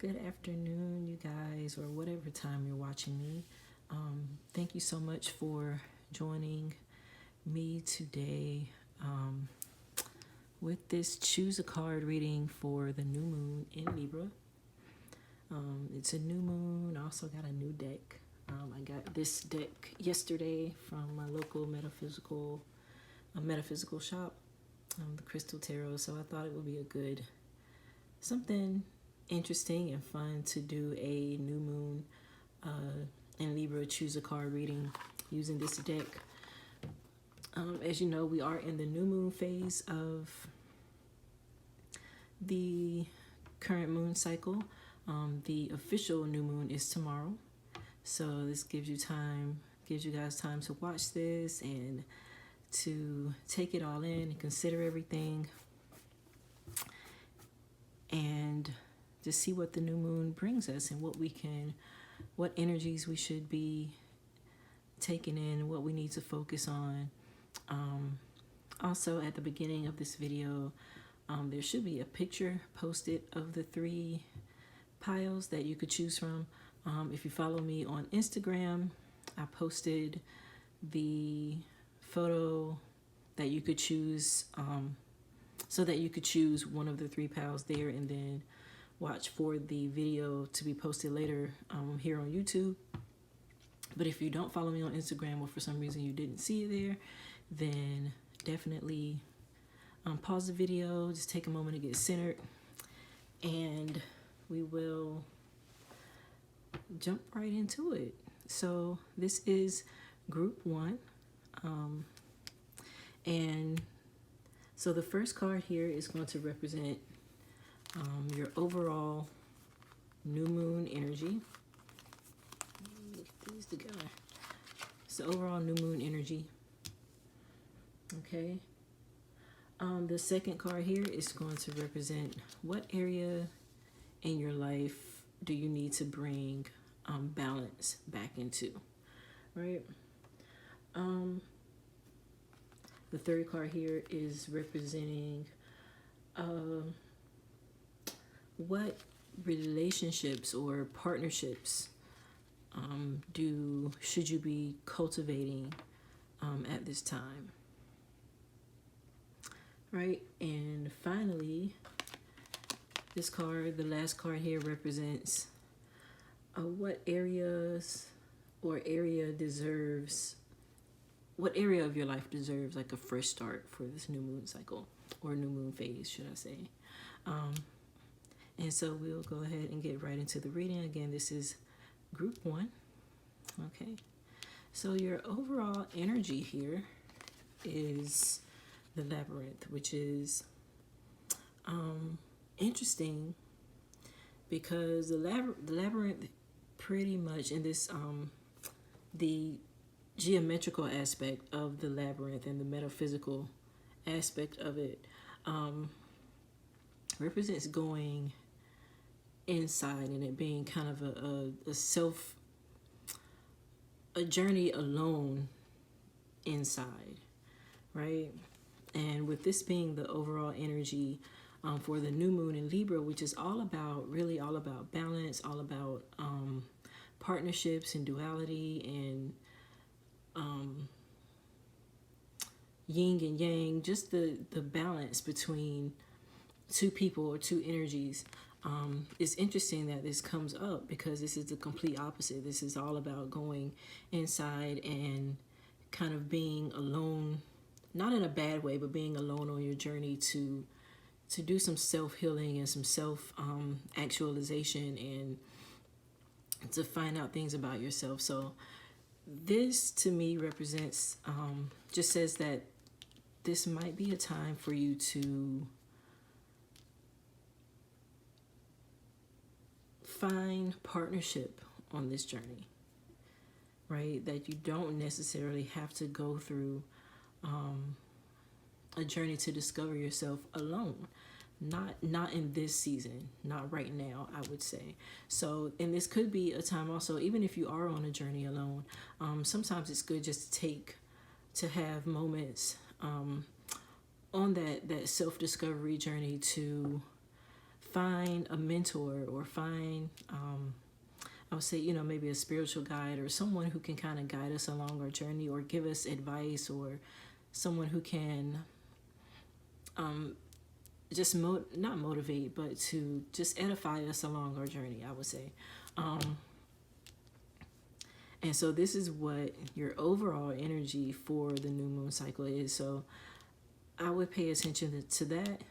Good afternoon, you guys, or whatever time you're watching me. Thank you so much for joining me today with this Choose a Card reading for the new moon in Libra. It's a new moon. I also got a new deck. I got this deck yesterday from my local metaphysical shop, the Crystal Tarot. So I thought it would be a good something interesting and fun to do a new moon in Libra choose a card reading using this deck. As you know, we are in the new moon phase of the current moon cycle. The official new moon is tomorrow, so this gives you guys time to watch this and to take it all in and consider everything and to see what the new moon brings us and what energies we should be taking in and what we need to focus on. Also, at the beginning of this video, there should be a picture posted of the 3 piles that you could choose from. If you follow me on Instagram, I posted the photo that you could choose, so that you could choose one of the 3 piles there and then watch for the video to be posted later here on YouTube. But if you don't follow me on Instagram or for some reason you didn't see it there, then definitely pause the video, just take a moment to get centered, and we will jump right into it. So this is group 1, and so the first card here is going to represent your overall new moon energy. Look at these together. So overall new moon energy. Okay. The second card here is going to represent what area in your life do you need to bring balance back into, right? The third card here is representing what relationships or partnerships should you be cultivating at this time, right? And finally, this card, the last card here, represents what area of your life deserves like a fresh start for this new moon cycle, or new moon phase, should I say. And so we'll go ahead and get right into the reading. Again, this is group 1. Okay. So your overall energy here is the Labyrinth, which is interesting because the Labyrinth pretty much in this the geometrical aspect of the Labyrinth and the metaphysical aspect of it represents going inside and it being kind of a journey alone inside, right? And with this being the overall energy for the new moon in Libra, which is really all about balance, all about partnerships and duality and yin and yang, just the balance between 2 people or 2 energies. It's interesting that this comes up because this is the complete opposite. This is all about going inside and kind of being alone, not in a bad way, but being alone on your journey to do some self-healing and some self-actualization and to find out things about yourself. So this to me represents, just says that this might be a time for you to find partnership on this journey, right? That you don't necessarily have to go through a journey to discover yourself alone. Not in this season, not right now, I would say. So, and this could be a time also, even if you are on a journey alone, sometimes it's good just to have moments on that self-discovery journey to find a mentor or find, I would say, maybe a spiritual guide or someone who can kind of guide us along our journey or give us advice, or someone who can just not motivate, but to just edify us along our journey, I would say. And so this is what your overall energy for the new moon cycle is. So I would pay attention to that.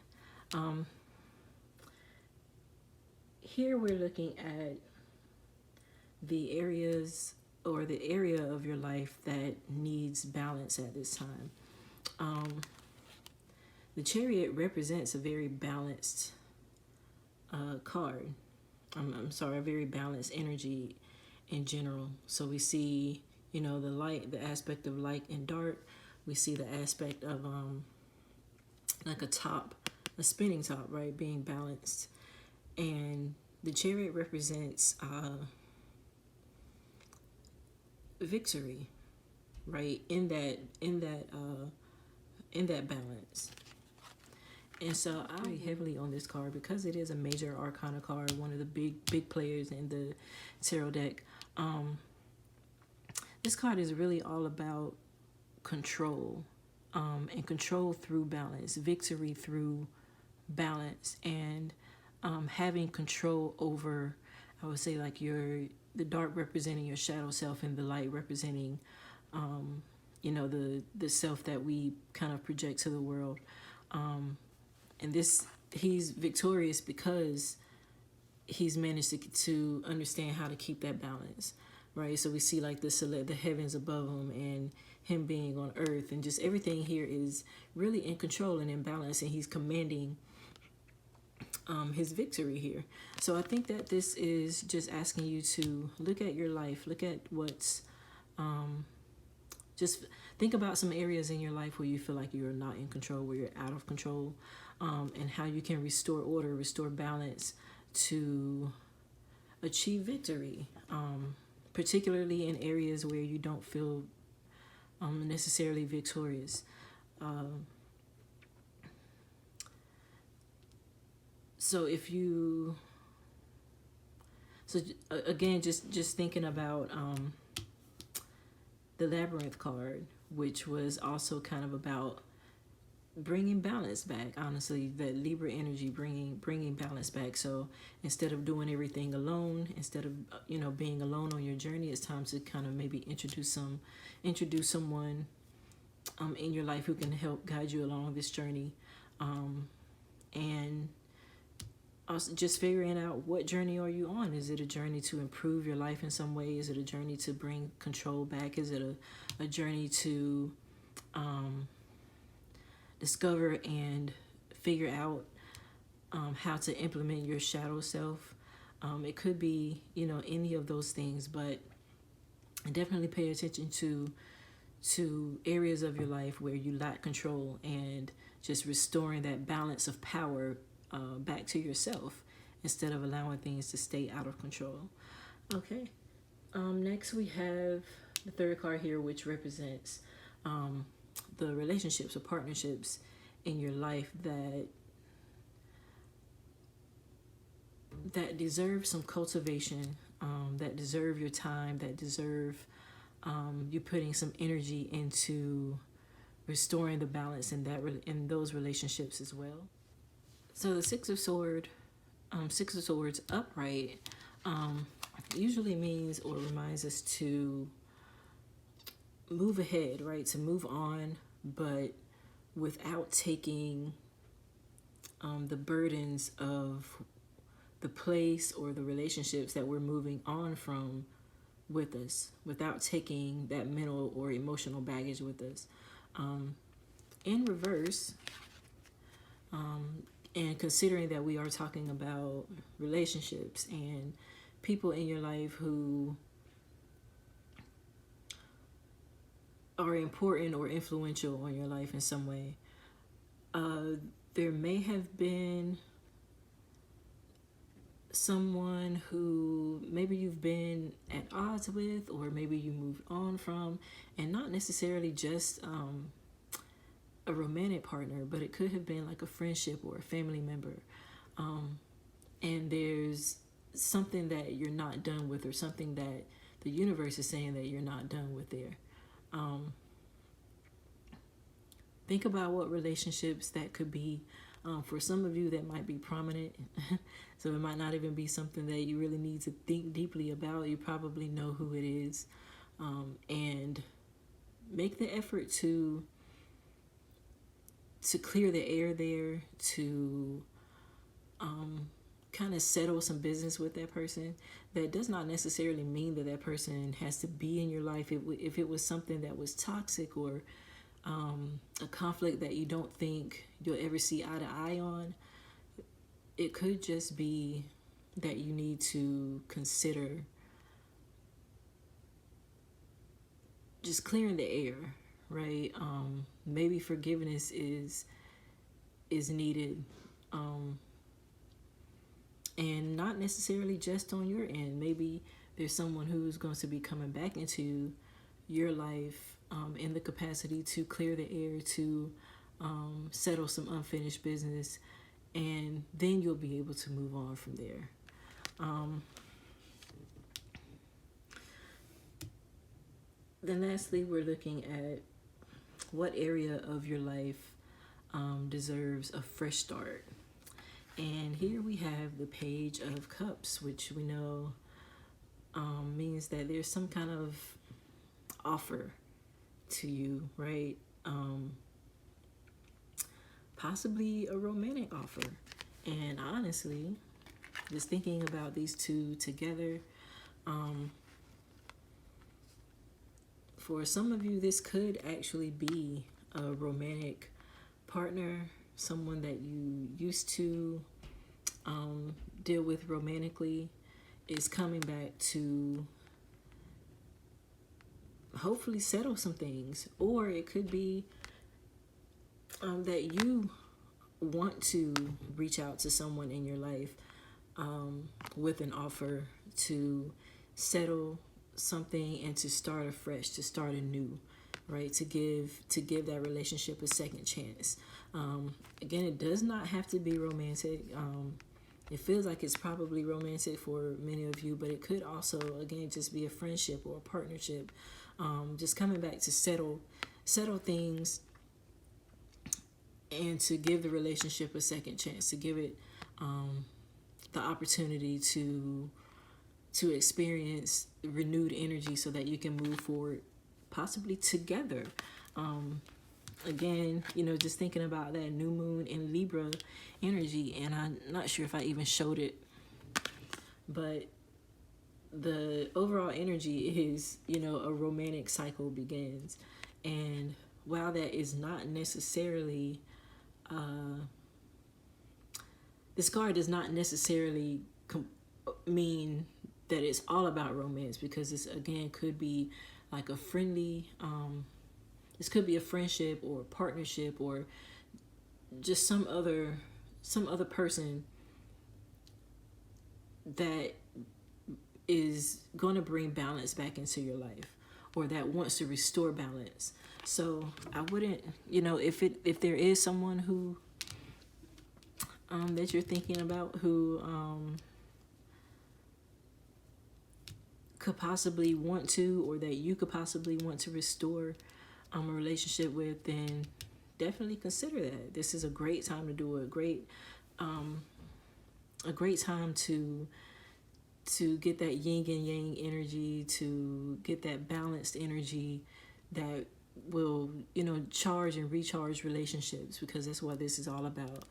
Here we're looking at the areas or the area of your life that needs balance at this time. The Chariot represents a very balanced card. I'm sorry, a very balanced energy in general. So we see, the light, the aspect of light and dark. We see the aspect of like a spinning top, right, being balanced. And the Chariot represents victory, right, in that balance. And so I weigh heavily on this card because it is a major arcana card, one of the big players in the tarot deck. This card is really all about control, and control through balance, victory through balance, and having control over, I would say, like the dark representing your shadow self and the light representing, the self that we kind of project to the world. And he's victorious because he's managed to understand how to keep that balance, right? So we see like the heavens above him and him being on earth, and just everything here is really in control and in balance, and he's commanding his victory here. So I think that this is just asking you to look at your life, look at what's, just think about some areas in your life where you feel like you're not in control, where you're out of control, and how you can restore order, restore balance to achieve victory, particularly in areas where you don't feel necessarily victorious. So again, just thinking about the Labyrinth card, which was also kind of about bringing balance back. Honestly, that Libra energy bringing balance back. So instead of doing everything alone, instead of being alone on your journey, it's time to kind of maybe introduce someone in your life who can help guide you along this journey, and also just figuring out, what journey are you on? Is it a journey to improve your life in some way? Is it a journey to bring control back? Is it a journey to discover and figure out how to implement your shadow self? It could be, any of those things, but definitely pay attention to areas of your life where you lack control, and just restoring that balance of power back to yourself instead of allowing things to stay out of control. Okay. Next we have the third card here, which represents the relationships or partnerships in your life that deserve some cultivation, that deserve your time, that deserve you putting some energy into restoring the balance in those relationships as well. So the Six of Swords upright usually means or reminds us to move ahead, right? To move on, but without taking the burdens of the place or the relationships that we're moving on from with us, without taking that mental or emotional baggage with us. In reverse, and considering that we are talking about relationships and people in your life who are important or influential on your life in some way, there may have been someone who maybe you've been at odds with, or maybe you moved on from, and not necessarily just a romantic partner, but it could have been like a friendship or a family member. and there's something that you're not done with, or something that the universe is saying that you're not done with there. Think about what relationships that could be. For some of you, that might be prominent. So it might not even be something that you really need to think deeply about. You probably know who it is. And make the effort to clear the air there, to kind of settle some business with that person. That does not necessarily mean that that person has to be in your life. If it was something that was toxic, or a conflict that you don't think you'll ever see eye to eye on, it could just be that you need to consider just clearing the air, right? Maybe forgiveness is needed, and not necessarily just on your end. Maybe there's someone who's going to be coming back into your life in the capacity to clear the air, to settle some unfinished business, and then you'll be able to move on from there. Then lastly, we're looking at what area of your life deserves a fresh start. And here we have the Page of Cups, which we know means that there's some kind of offer to you, right? Possibly a romantic offer. And honestly, just thinking about these two together, for some of you, this could actually be a romantic partner, someone that you used to deal with romantically, is coming back to hopefully settle some things. Or it could be that you want to reach out to someone in your life with an offer to settle something and to start afresh, to start anew, right? To give that relationship a second chance. Again, it does not have to be romantic. It feels like it's probably romantic for many of you, but it could also, again, just be a friendship or a partnership. Just coming back to settle things, and to give the relationship a second chance, to give it the opportunity to experience renewed energy, so that you can move forward, possibly together. Again, just thinking about that new moon in Libra energy, and I'm not sure if I even showed it, but the overall energy is, a romantic cycle begins. And while that is not necessarily, this card does not necessarily mean that it's all about romance, because this, again, could be like a friendly, this could be a friendship or a partnership, or just some other person that is going to bring balance back into your life, or that wants to restore balance. So I wouldn't, if there is someone who that you're thinking about, who could possibly want to, or that you could possibly want to restore a relationship with, then definitely consider that. This is a great time to do it. A great time to get that yin and yang energy, to get that balanced energy that will, charge and recharge relationships, because that's what this is all about.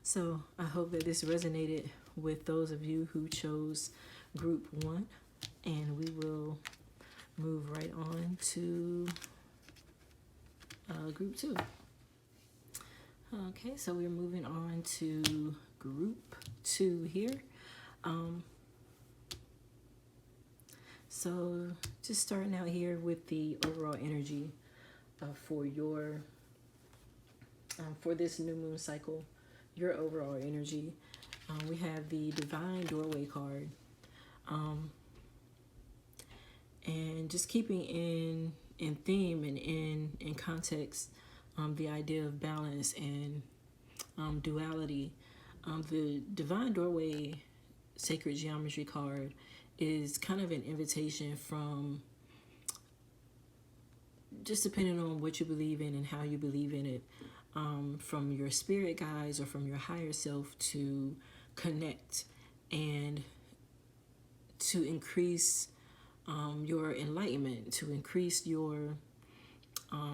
So I hope that this resonated with those of you who chose group 1, and we will move right on to group 2. Okay, so we're moving on to group 2 here. So just starting out here with the overall energy for your for this new moon cycle, your overall energy. We have the Divine Doorway card, and just keeping in theme and in context, the idea of balance and duality. The Divine Doorway Sacred Geometry card is kind of an invitation from, just depending on what you believe in and how you believe in it, from your spirit guides or from your higher self to connect and to increase your enlightenment, to increase your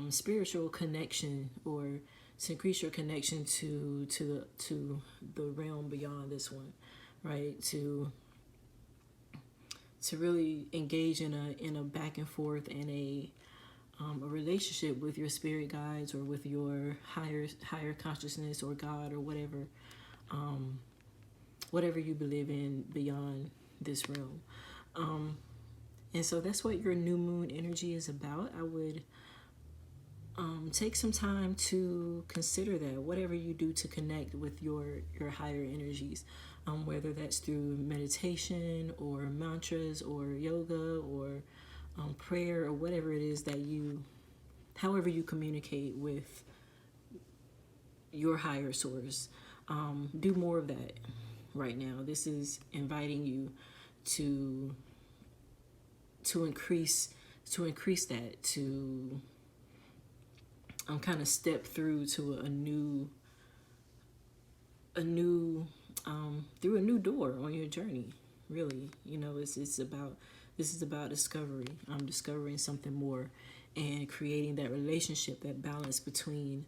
spiritual connection, or to increase your connection to the realm beyond this one, right? To really engage in a back and forth and a relationship with your spirit guides or with your higher consciousness or God or whatever you believe in beyond this realm. And so that's what your new moon energy is about. I would take some time to consider that, whatever you do to connect with your higher energies, whether that's through meditation or mantras or yoga or prayer or whatever it is that however you communicate with your higher source. Do more of that right now. This is inviting you to increase that, to kind of step through to a new through a new door on your journey. Really, this is about discovery. I'm discovering something more and creating that relationship, that balance between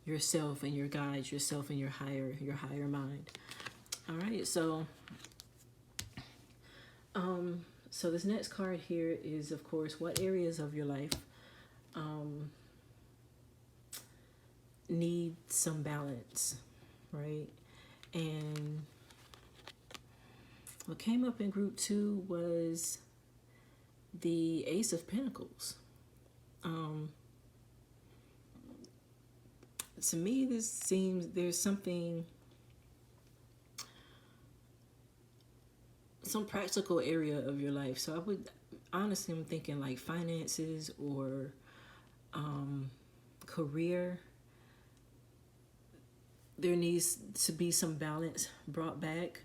yourself and your guides, yourself and your higher mind. All right, so this next card here is, of course, what areas of your life need some balance, right? And what came up in group 2 was the Ace of Pentacles. To me, this seems there's some practical area of your life. So I'm thinking like finances or career. There needs to be some balance brought back.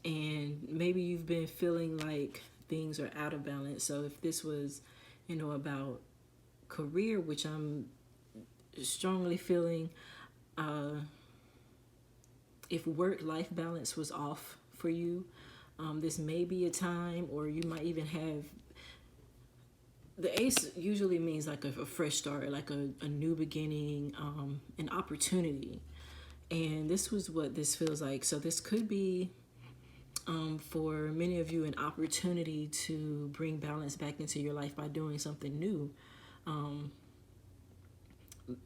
And maybe you've been feeling like things are out of balance. So if this was, about career, which I'm strongly feeling, if work-life balance was off for you, this may be a time, or you might even have, the ace usually means like a fresh start, like a new beginning, an opportunity. And this was what this feels like. So this could be, for many of you, an opportunity to bring balance back into your life by doing something new.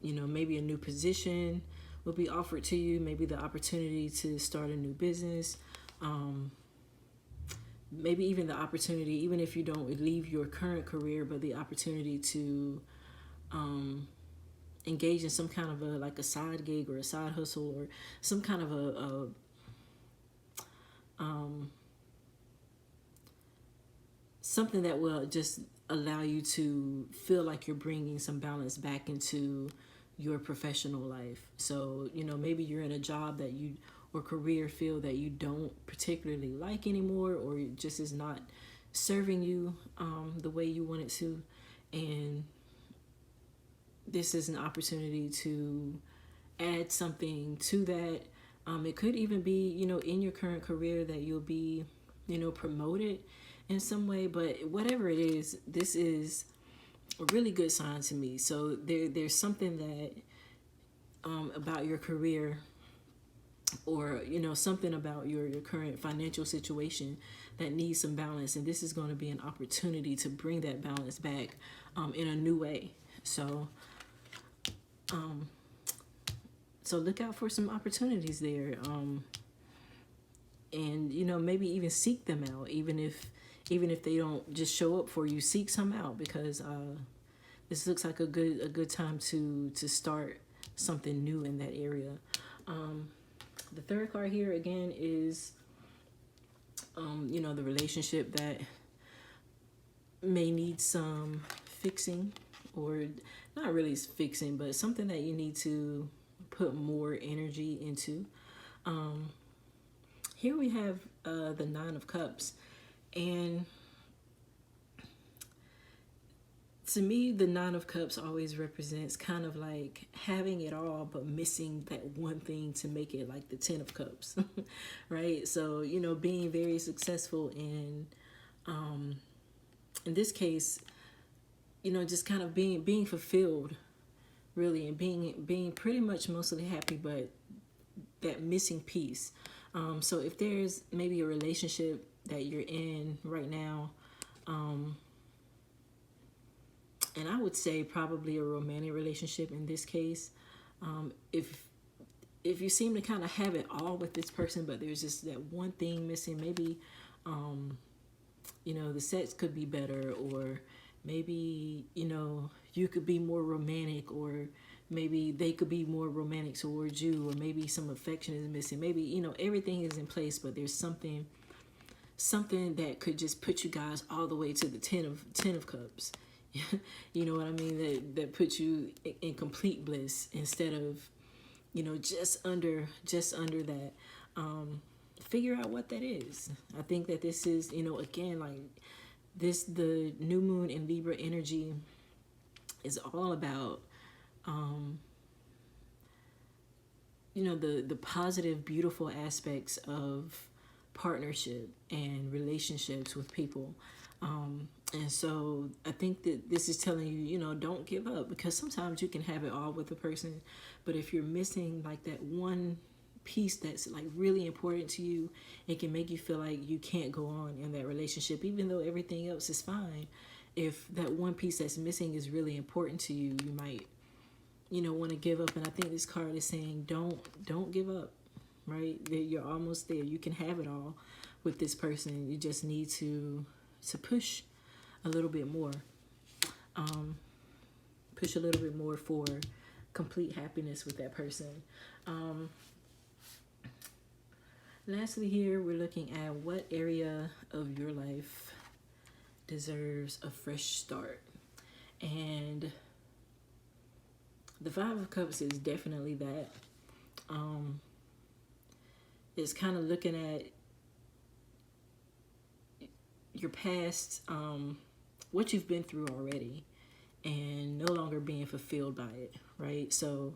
Maybe a new position will be offered to you. Maybe the opportunity to start a new business. Maybe even the opportunity, even if you don't leave your current career, but the opportunity to engage in some kind of a side gig or a side hustle, or some kind of something that will just allow you to feel like you're bringing some balance back into your professional life. So, maybe you're in a job that or career field that you don't particularly like anymore, or it just is not serving you the way you want it to. And this is an opportunity to add something to that. It could even be, in your current career that you'll be, promoted in some way. But whatever it is, this is a really good sign to me. So there's something that about your career, or something about your current financial situation that needs some balance, and this is going to be an opportunity to bring that balance back in a new way. So look out for some opportunities there, and maybe even seek them out, even if they don't just show up for you. Seek some out, because this looks like a good time to start something new in that area. The third card here again is the relationship that may need some fixing, or not really fixing, but something that you need to put more energy into. Here we have the Nine of Cups, and to me, the Nine of Cups always represents kind of like having it all, but missing that one thing to make it like the Ten of Cups, right? So, you know, being very successful in this case, you know, just kind of being fulfilled, really, and being pretty much mostly happy, but that missing piece. So if there's maybe a relationship that you're in right now, and I would say probably a romantic relationship in this case, if you seem to kind of have it all with this person, but there's just that one thing missing, maybe, you know, the sex could be better, or maybe, you know, you could be more romantic, or maybe they could be more romantic towards you, or maybe some affection is missing. Maybe, you know, everything is in place, but there's something that could just put you guys all the way to the ten of Cups. You know what I mean? That puts you in complete bliss instead of, you know, just under that. Figure out what that is. I think that this is, you know, again, like this, the new moon in Libra energy is all about, you know, the positive, beautiful aspects of partnership and relationships with people. And so I think that this is telling you, you know, don't give up, because sometimes you can have it all with a person, but if you're missing like that one piece that's like really important to you, it can make you feel like you can't go on in that relationship, even though everything else is fine. If that one piece that's missing is really important to you, you might, you know, want to give up. And I think this card is saying don't give up, right? You're almost there. You can have it all with this person. You just need to push a little bit more. Push a little bit more for complete happiness with that person. Lastly, here we're looking at what area of your life deserves a fresh start. And the Five of Cups is definitely that. It's kind of looking at your past, what you've been through already, and no longer being fulfilled by it, right? So,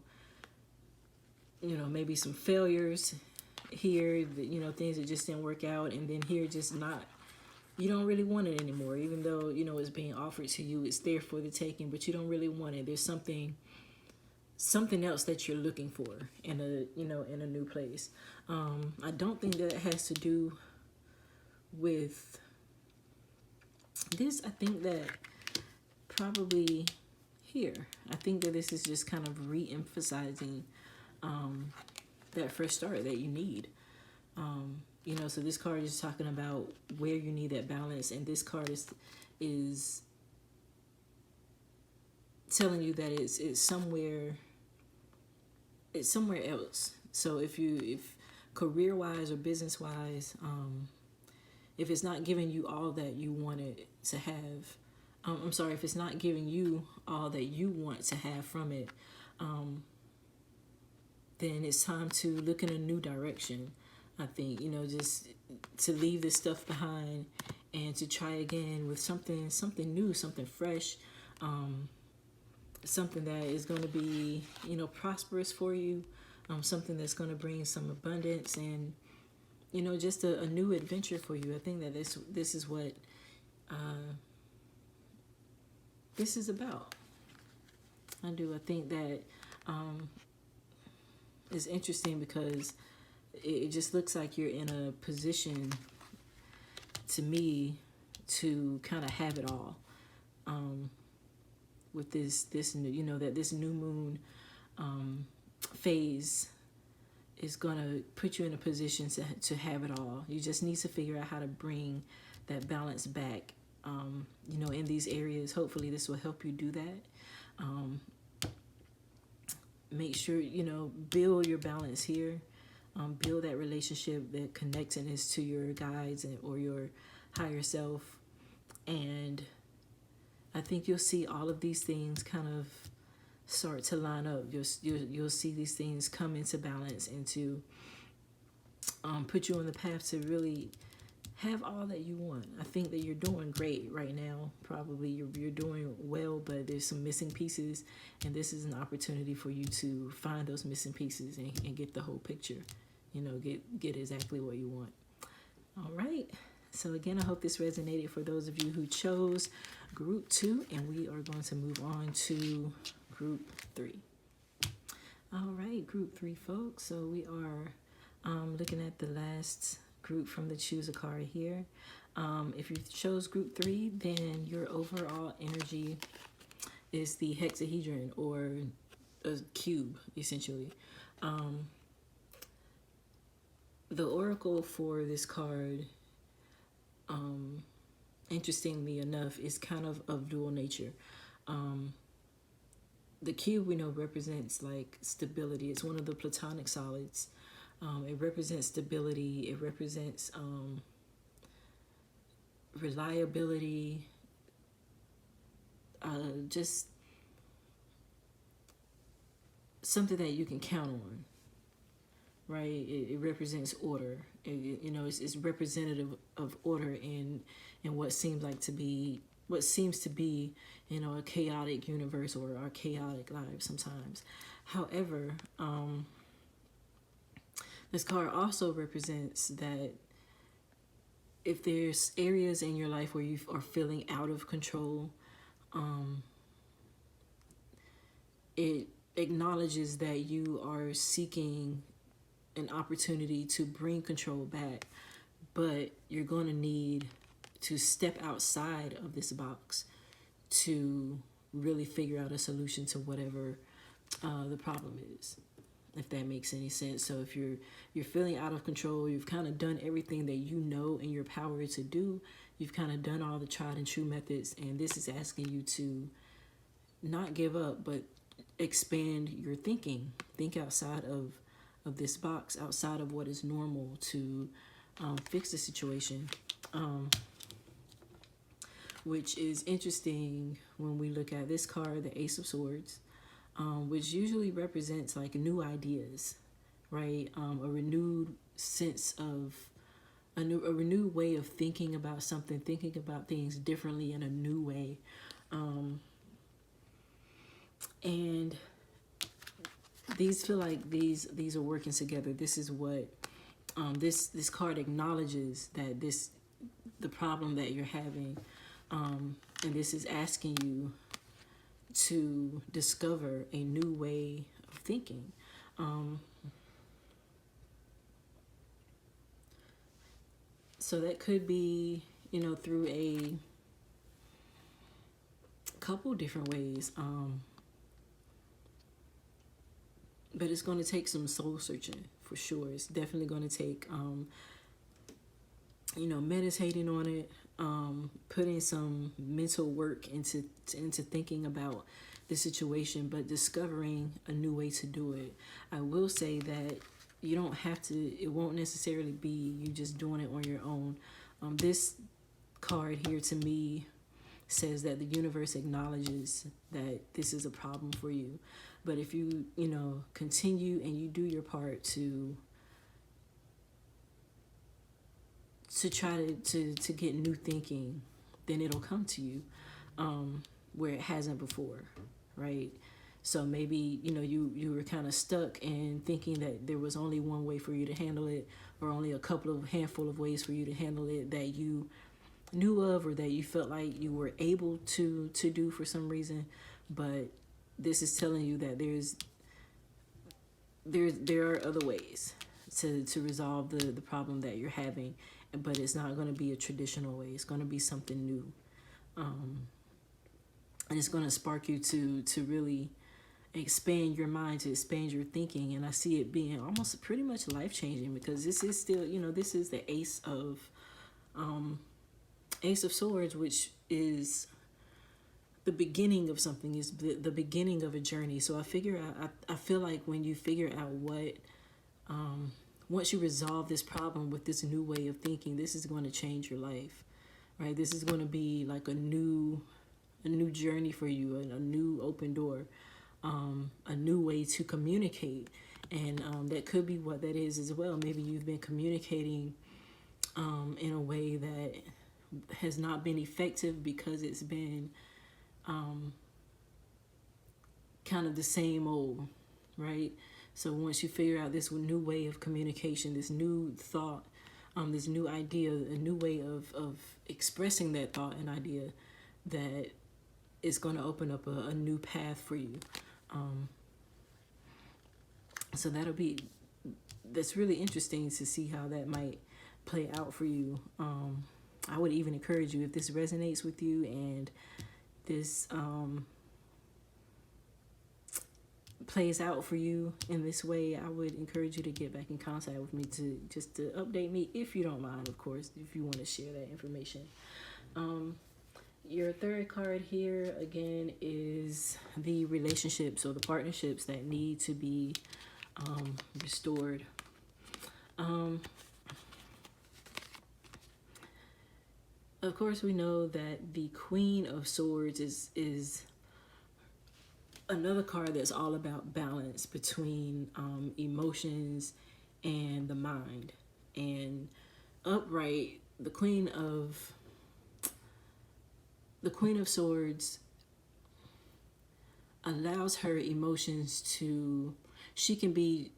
you know, maybe some failures here, you know, things that just didn't work out, and then here just not, you don't really want it anymore, even though, you know, it's being offered to you, it's there for the taking, but you don't really want it. There's something else that you're looking for in a, you know, in a new place. I don't think that it has to do with this. I think that probably here, I think that this is just kind of re-emphasizing that fresh start that you need. You know, so this card is talking about where you need that balance, and this card is telling you that it's somewhere else. So if career-wise or business-wise, if it's not giving you all that you wanted to have, if it's not giving you all that you want to have from it, then it's time to look in a new direction. I think, you know, just to leave this stuff behind and to try again with something new, something fresh, something that is going to be, you know, prosperous for you, something that's going to bring some abundance and, you know, just a new adventure for you. I think that this is what this is about. I do. I think that it's interesting because it just looks like you're in a position, to me, to kind of have it all. With this new, you know, that this new moon phase is gonna put you in a position to have it all. You just need to figure out how to bring that balance back. You know, in these areas. Hopefully, this will help you do that. Make sure, you know, build your balance here. Build that relationship, that connectedness to your guides or your higher self, and I think you'll see all of these things kind of start to line up. You'll see these things come into balance and to put you on the path to really have all that you want. I think that you're doing great right now. Probably you're doing well, but there's some missing pieces, and this is an opportunity for you to find those missing pieces and get the whole picture. You know, get exactly what you want. All right. So again, I hope this resonated for those of you who chose group 2, and we are going to move on to group 3. All right, group 3, folks. So we are looking at the last group from the Choose a Card here. If you chose group 3, then your overall energy is the hexahedron, or a cube, essentially. The oracle for this card, interestingly enough, is kind of dual nature. The cube, we know, represents like stability. It's one of the platonic solids. It represents stability. It represents reliability. Just something that you can count on, right? It represents order. It's representative of order in what seems to be a chaotic universe, or our chaotic lives sometimes. However, this card also represents that if there's areas in your life where you are feeling out of control, it acknowledges that you are seeking an opportunity to bring control back, but you're going to need to step outside of this box to really figure out a solution to whatever the problem is, if that makes any sense. So if you're feeling out of control, you've kind of done everything that you know in your power to do. You've kind of done all the tried and true methods, and this is asking you to not give up, but expand your thinking. Think outside of this box, outside of what is normal, to fix the situation. Which is interesting when we look at this card, the Ace of Swords, which usually represents like new ideas, right? A renewed sense of a renewed way of thinking about something, thinking about things differently in a new way. And these feel like these are working together. This is what this card acknowledges, that the problem that you're having, and this is asking you to discover a new way of thinking. So that could be, through a couple different ways. But it's going to take some soul searching for sure. It's definitely going to take, meditating on it, putting some mental work into thinking about the situation, but discovering a new way to do it. I will say that you don't have to, it won't necessarily be you just doing it on your own. This card here to me says that the universe acknowledges that this is a problem for you. But if you, continue and you do your part to try to get new thinking, then it'll come to you where it hasn't before, right? So maybe, you were kind of stuck in thinking that there was only one way for you to handle it, or only a handful of ways for you to handle it that you knew of, or that you felt like you were able to do for some reason. But this is telling you that there are other ways to resolve the problem that you're having, but it's not going to be a traditional way. It's going to be something new, and it's going to spark you to really expand your mind, to expand your thinking. And I see it being almost pretty much life-changing, because this is still, this is the Ace of Swords, which is the beginning of something, is the beginning of a journey. So I feel like when you figure out what, once you resolve this problem with this new way of thinking, this is going to change your life, right? This is going to be like a new new journey for you, a new open door, a new way to communicate. And that could be what that is as well. Maybe you've been communicating in a way that has not been effective because it's been kind of the same old, right? So once you figure out this new way of communication, this new thought, this new idea, a new way of expressing that thought and idea, that is going to open up a new path for you. So that's really interesting to see how that might play out for you. I would even encourage you, if this resonates with you and this plays out for you in this way, I would encourage you to get back in contact with me to update me, if you don't mind, of course, if you want to share that information. Your third card here again is the relationships or the partnerships that need to be restored. Of course, we know that the Queen of Swords is another card that's all about balance between emotions and the mind. And upright, the Queen of Swords allows her emotions to, she can be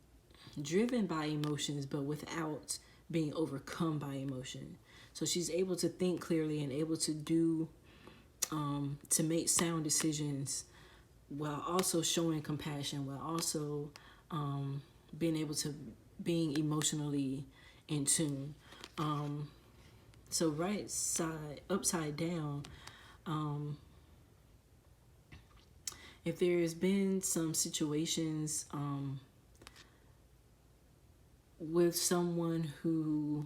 driven by emotions, but without being overcome by emotion. So she's able to think clearly and able to do, to make sound decisions while also showing compassion, while also being emotionally in tune. So right side, upside down, if there has been some situations with someone who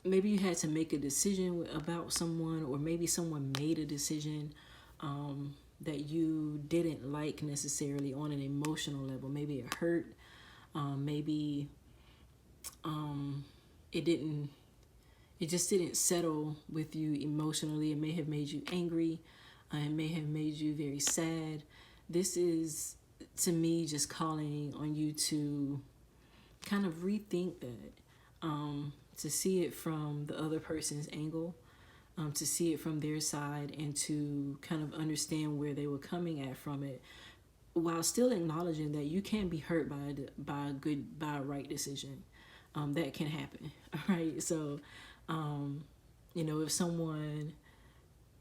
maybe you had to make a decision about someone, or maybe someone made a decision that you didn't like necessarily on an emotional level. Maybe it hurt, maybe it just didn't settle with you emotionally. It may have made you angry. It may have made you very sad. This is, to me, just calling on you to kind of rethink that, to see it from the other person's angle, to see it from their side, and to kind of understand where they were coming at from it, while still acknowledging that you can be hurt by a right decision. That can happen, right? So, if someone,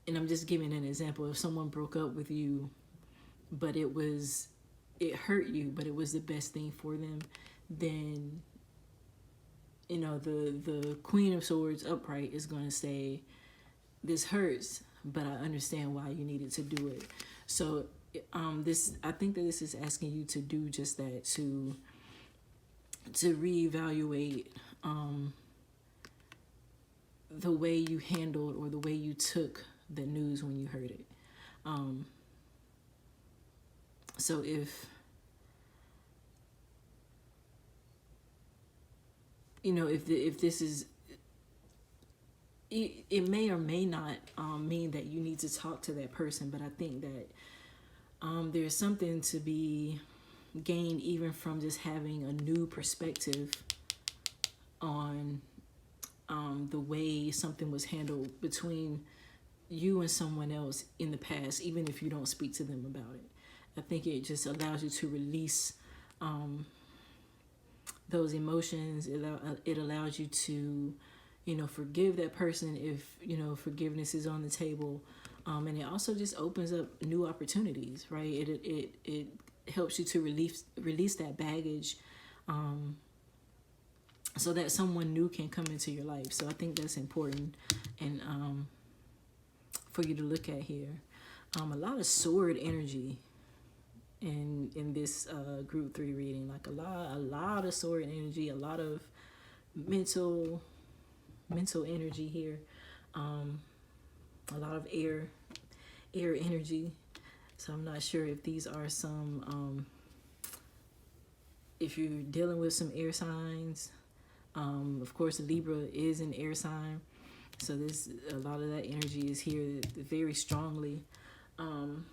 and I'm just giving an example, if someone broke up with you, but it hurt you, but it was the best thing for them, then, the Queen of Swords upright is going to say, this hurts, but I understand why you needed to do it. So, I think that this is asking you to do just that, to reevaluate the way you handled, or the way you took the news when you heard it. So if this is, it may or may not mean that you need to talk to that person, but I think that there's something to be gained even from just having a new perspective on the way something was handled between you and someone else in the past, even if you don't speak to them about it. I think it just allows you to release those emotions. It allows you to, forgive that person if, forgiveness is on the table. And it also just opens up new opportunities, right? It helps you to release that baggage, so that someone new can come into your life. So I think that's important, and for you to look at here. A lot of sword energy in this group 3 reading, like a lot of sword energy, a lot of mental energy here, a lot of air energy. So I'm not sure if these are some, if you're dealing with some air signs. Of course, Libra is an air sign. So this, a lot of that energy is here very strongly. And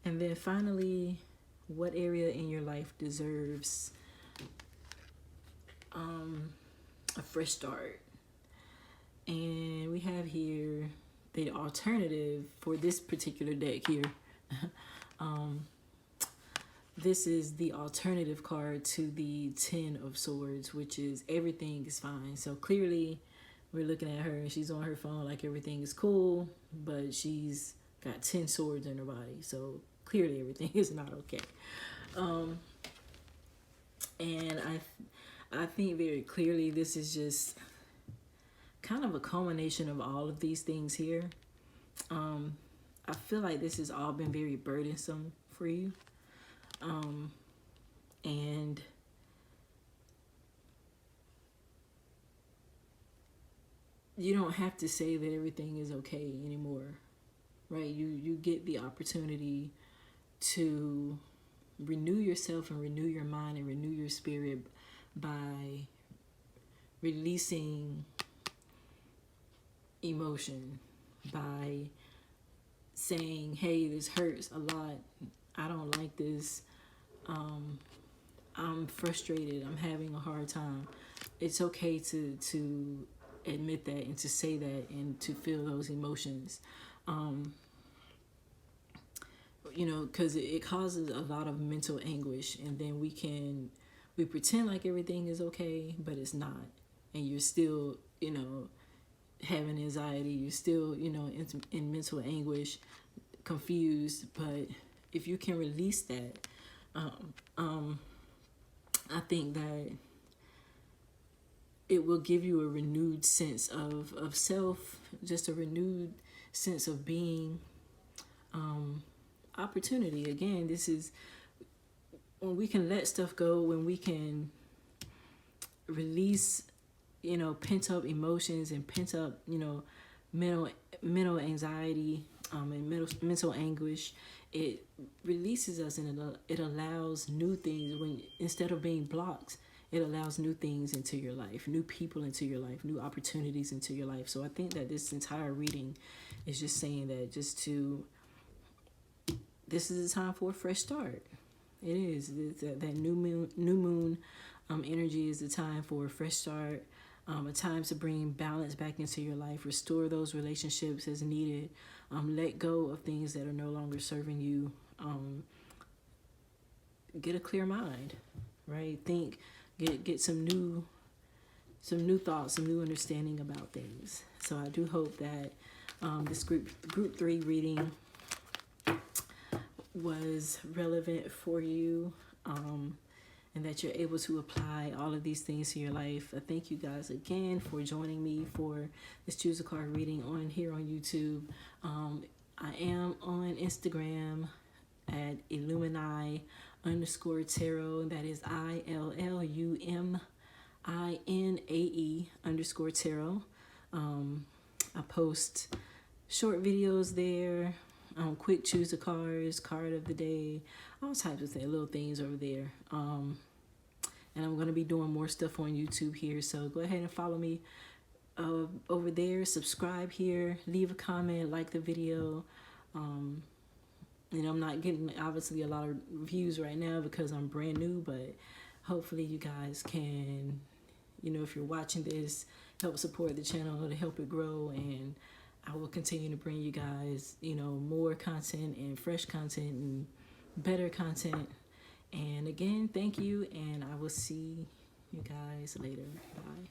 then finally, what area in your life deserves a fresh start? And we have here the alternative for this particular deck here. This is the alternative card to the Ten of Swords, which is everything is fine. So clearly we're looking at her and she's on her phone like everything is cool, but she's got 10 swords in her body. So clearly everything is not okay. And I think very clearly this is just kind of a culmination of all of these things here. I feel like this has all been very burdensome for you. And you don't have to say that everything is okay anymore, right? You get the opportunity to renew yourself and renew your mind and renew your spirit by releasing emotion, by saying, hey, this hurts a lot, I don't like this, I'm frustrated, I'm having a hard time. It's okay to admit that and to say that and to feel those emotions. You know, because it causes a lot of mental anguish, and then we pretend like everything is okay, but it's not. And you're still, you know, having anxiety, you're still, you know, in mental anguish, confused. But if you can release that, I think that it will give you a renewed sense of self, just a renewed sense of being, opportunity. Again, this is when we can let stuff go, when we can release, you know, pent up emotions and pent up, you know, mental anxiety, and mental anguish. It releases us, and it allows new things. When instead of being blocked, it allows new things into your life, new people into your life, new opportunities into your life. So I think that this entire reading is just saying that this is a time for a fresh start. It is. That new moon energy is the time for a fresh start, a time to bring balance back into your life, restore those relationships as needed, let go of things that are no longer serving you, get a clear mind, right? Get some new thoughts, some new understanding about things. So I do hope that this group 3 reading was relevant for you, and that you're able to apply all of these things to your life. I thank you guys again for joining me for this Choose a Card reading on here on YouTube. I am on Instagram at Illumini_tarot. That is ILLUMINAE_tarot. I post short videos there, quick choose a card of the day, all types of little things over there. And I'm going to be doing more stuff on YouTube here, so go ahead and follow me over there, subscribe here, leave a comment, like the video. You know, I'm not getting obviously a lot of views right now because I'm brand new, but hopefully you guys can, you know, if you're watching this, help support the channel to help it grow, and I will continue to bring you guys, you know, more content and fresh content and better content. And again, thank you, and I will see you guys later. Bye.